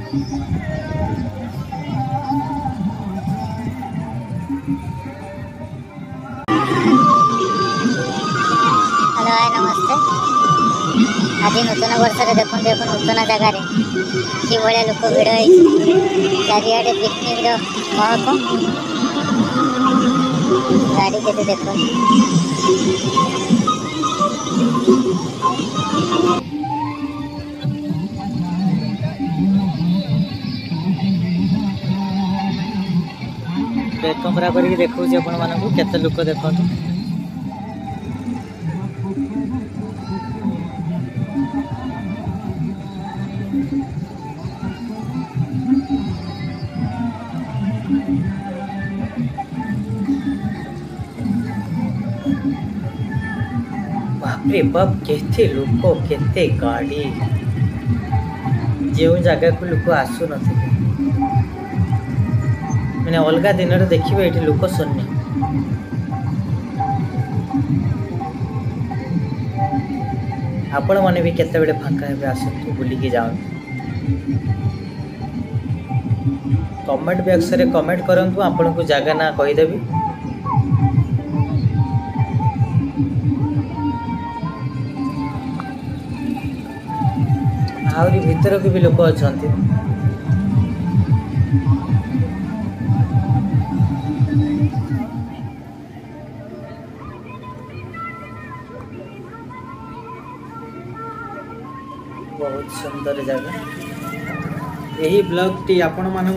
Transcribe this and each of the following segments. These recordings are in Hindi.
हेलो हाय नमस्ते। आज नूतन वर्ष देखो देखो नूतन जगार कि भाया लोक भिड़ चारिड़े पिकनिक महक गाड़ी के देखो कैमरा करके देखा आपण मानक केते लोक देखो बापरे बाप केते लोक केते गाड़ी जो जगह को लोक आसु नथिले मैंने अलग दिन देखिए ये लोक शून्य आपण मैंने भी केते बेले फांका हे आसतु बुलिकी जाओ कमेंट बॉक्स रे कमेंट करंतु आपण को जगह ना कहीदेवी आहरी भीतर को भी लोक अच्छा बहुत सुंदर जगह यही ब्लॉग टी आपण मानू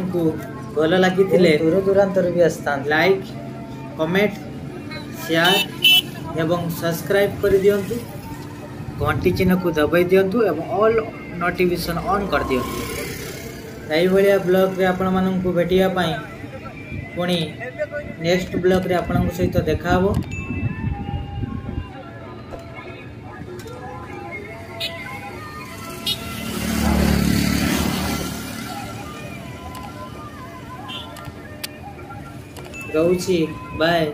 भल लगी दूर दूरांतर भी आसता लाइक कमेंट शेयर एवं सब्सक्राइब कर दियंतु घंटी चिन्ह को दबाई दियंतु एवं ऑल नोटिफिकेशन ऑन कर दियंतु यही भाया ब्लॉग रे आपण मानू भेटिया पाई पुणी नेक्स्ट ब्लॉग रे आपण सहित देखा हो रोची बाय।